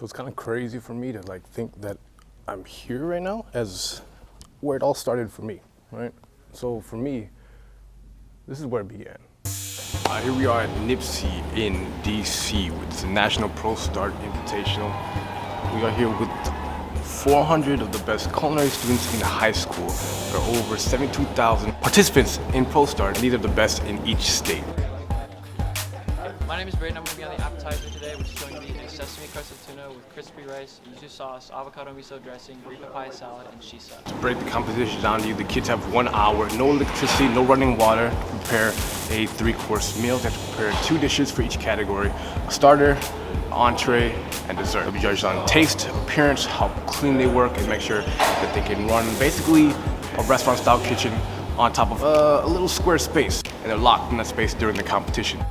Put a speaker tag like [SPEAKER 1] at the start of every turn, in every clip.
[SPEAKER 1] So it's kind of crazy for me to like think that I'm here right now as where it all started for me, right? So for me, this is where it began. Here we are at Nipsey in DC with the National Pro Start Invitational. We are here with 400 of the best culinary students in high school. There are over 72,000 participants in Pro Start, and these are the best in each state.
[SPEAKER 2] My name is Braden. I'm going to be on the appetizer today, which is going to be a sesame crusted tuna with crispy rice, yuzu sauce, avocado miso dressing, green papaya salad, and shisa.
[SPEAKER 1] To break the composition down to you, the kids have 1 hour, no electricity, no running water, to prepare a 3-course meal. They have to prepare 2 dishes for each category: a starter, entree, and dessert. They'll be judged on taste, appearance, how clean they work, and make sure that they can run basically a restaurant-style kitchen on top of a little square space, and they're locked in that space during the competition.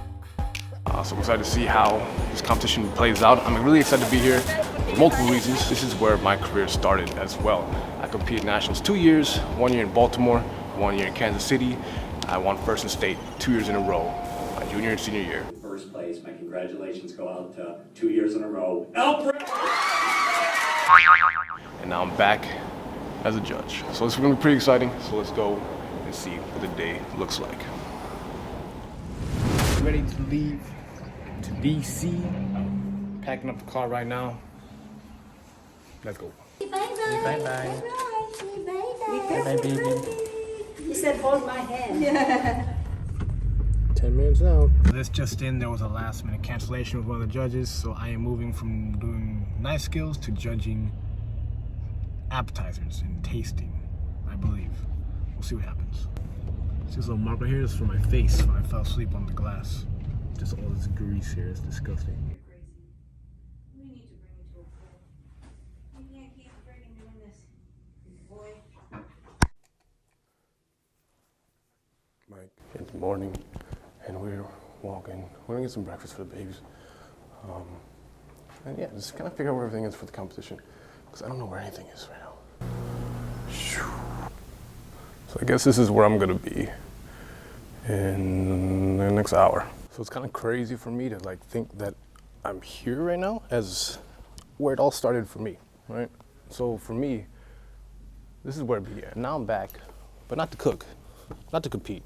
[SPEAKER 1] So I'm excited to see how this competition plays out. I'm really excited to be here for multiple reasons. This is where my career started as well. I competed nationals 2 years, 1 year in Baltimore, 1 year in Kansas City. I won first in state 2 years in a row, my junior and senior year.
[SPEAKER 3] First place, my congratulations go out to 2 years in a row.
[SPEAKER 1] And now I'm back as a judge. So it's gonna be pretty exciting. So let's go and see what the day looks like. Ready to leave to DC. Packing up the car right now. Let's go.
[SPEAKER 4] Bye bye.
[SPEAKER 2] Bye bye.
[SPEAKER 4] Bye bye, baby. He said, hold my hand. Yeah.
[SPEAKER 1] 10 minutes out. This just in, there was a last minute cancellation with one of the judges, so I am moving from doing knife skills to judging appetizers and tasting, I believe. We'll see what happens. See this little mark right here? This is for my face when I fell asleep on the glass. Just all this grease here, it's disgusting.
[SPEAKER 4] We need to bring you to a pool. You can't keep freaking doing this, boy.
[SPEAKER 1] Mike, it's morning, and we're walking. We're gonna get some breakfast for the babies. And yeah, just kind of figure out where everything is for the competition, because I don't know where anything is right now. So I guess this is where I'm gonna be in the next hour. So it's kind of crazy for me to like think that I'm here right now as where it all started for me, right? So for me, this is where it began. Now I'm back, but not to cook, not to compete,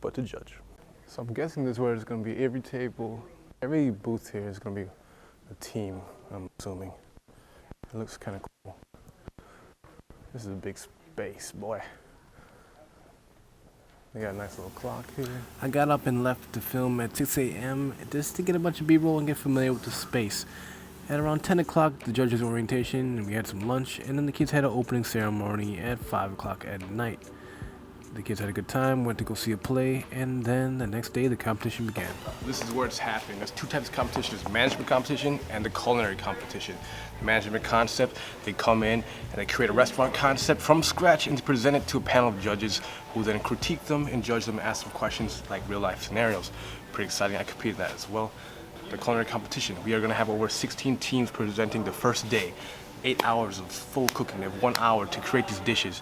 [SPEAKER 1] but to judge. So I'm guessing this is where it's gonna be every table, every booth here is gonna be a team, I'm assuming. It looks kind of cool. This is a big space, boy. They got a nice little clock here. I got up and left to film at 6 a.m. just to get a bunch of B-roll and get familiar with the space. At around 10 o'clock, the judges' orientation, and we had some lunch, and then the kids had an opening ceremony at 5 o'clock at night. The kids had a good time, went to go see a play, and then the next day the competition began. This is where it's happening. There's 2 types of competition. There's management competition and the culinary competition. The management concept, they come in and they create a restaurant concept from scratch and present it to a panel of judges who then critique them and judge them and ask them questions like real life scenarios. Pretty exciting. I competed in that as well. The culinary competition, we are gonna have over 16 teams presenting the first day. 8 hours of full cooking. They have 1 hour to create these dishes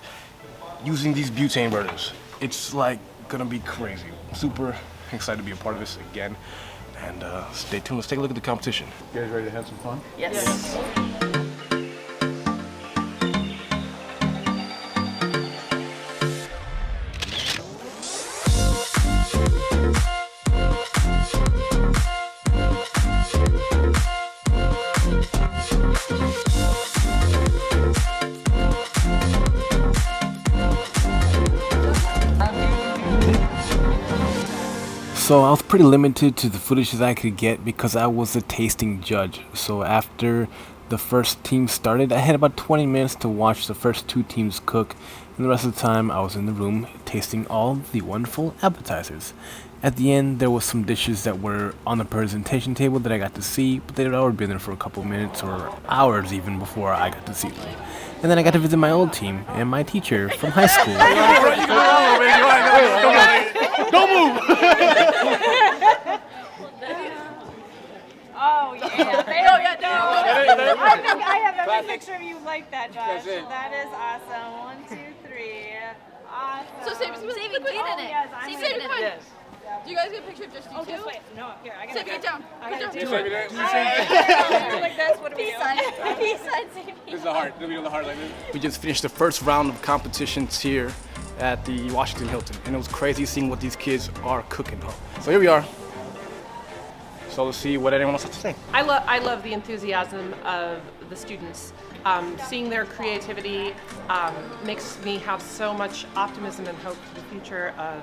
[SPEAKER 1] using these butane burners. It's like gonna be crazy. Super excited to be a part of this again. And stay tuned, let's take a look at the competition. You guys ready to have some fun?
[SPEAKER 2] Yes.
[SPEAKER 1] So I was pretty limited to the footage that I could get because I was a tasting judge. So after the first team started, I had about 20 minutes to watch the first 2 teams cook, and the rest of the time I was in the room tasting all the wonderful appetizers. At the end, there was some dishes that were on the presentation table that I got to see, but they'd already been there for a couple minutes or hours even before I got to see them. And then I got to visit my old team and my teacher from high school. Don't move!
[SPEAKER 5] Oh yeah, no. I think I have every picture of you like that, Josh. That is awesome. 1, 2, 3. Awesome.
[SPEAKER 6] So saving clean in it.
[SPEAKER 5] Yes, I'm
[SPEAKER 6] Saving clean.
[SPEAKER 5] Yep.
[SPEAKER 6] Do you guys get a picture of just you
[SPEAKER 5] Oh,
[SPEAKER 6] two?
[SPEAKER 5] just wait. No, here, I gotta
[SPEAKER 6] Sit, get down.
[SPEAKER 5] I
[SPEAKER 6] Get
[SPEAKER 5] gotta
[SPEAKER 6] down.
[SPEAKER 5] do it. Like this, what do we do?
[SPEAKER 7] Peace sign, say peace.
[SPEAKER 1] This is the heart. Do we do the heart like this? We just finished the first round of competitions here at the Washington Hilton, and it was crazy seeing what these kids are cooking up. So here we are. So let's see what anyone else has to say.
[SPEAKER 8] I love the enthusiasm of the students. Seeing their creativity makes me have so much optimism and hope for the future of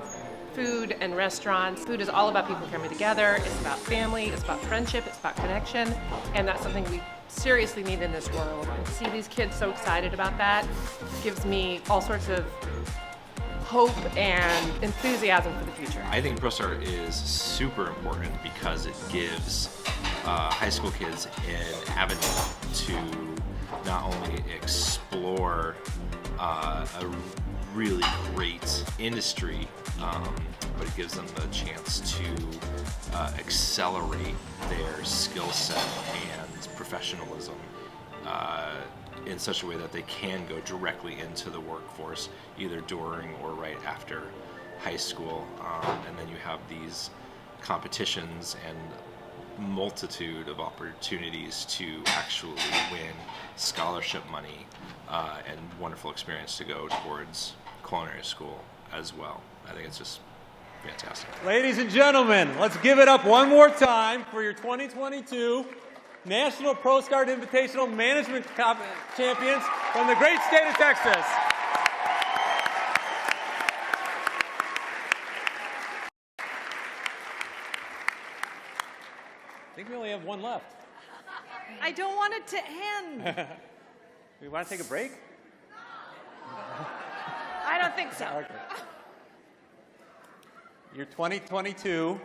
[SPEAKER 8] food and restaurants. Food is all about people coming together. It's about family. It's about friendship. It's about connection. And that's something we seriously need in this world. And to see these kids so excited about that gives me all sorts of hope and enthusiasm for the future.
[SPEAKER 9] I think ProStar is super important because it gives high school kids an avenue to not only explore a really great industry, but it gives them the chance to accelerate their skill set and professionalism in such a way that they can go directly into the workforce either during or right after high school. And then you have these competitions and multitude of opportunities to actually win scholarship money and wonderful experience to go towards culinary school as well. I think it's just fantastic.
[SPEAKER 10] Ladies and gentlemen, let's give it up one more time for your 2022 National ProStar Invitational Management Champions from the great state of Texas. I think we only have one left.
[SPEAKER 5] I don't want it to end.
[SPEAKER 10] We want to take a break?
[SPEAKER 5] I don't think so.
[SPEAKER 10] Okay. Your 2022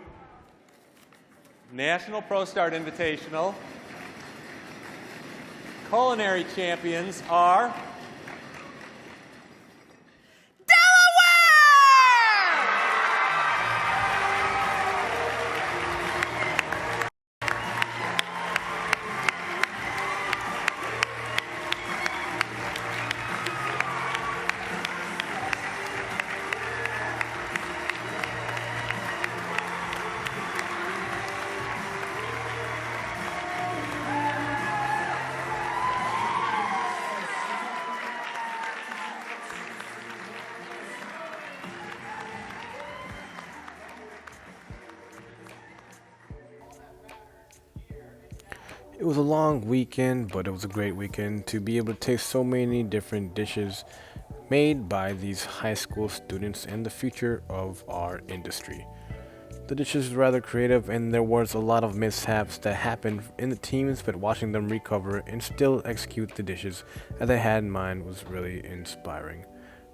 [SPEAKER 10] National ProStar Invitational culinary champions are
[SPEAKER 1] It was a long weekend, but it was a great weekend to be able to taste so many different dishes made by these high school students and the future of our industry. The dishes were rather creative, and there was a lot of mishaps that happened in the teams, but watching them recover and still execute the dishes that they had in mind was really inspiring.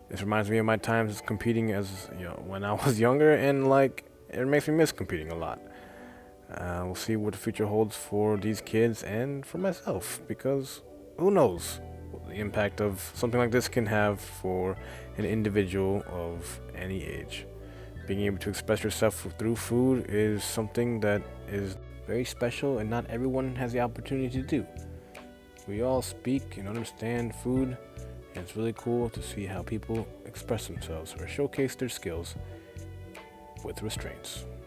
[SPEAKER 1] This reminds me of my times competing as when I was younger, and it makes me miss competing a lot. We'll see what the future holds for these kids and for myself, because who knows what the impact of something like this can have for an individual of any age. Being able to express yourself through food is something that is very special, and not everyone has the opportunity to do. We all speak and understand food, and it's really cool to see how people express themselves or showcase their skills with restraints.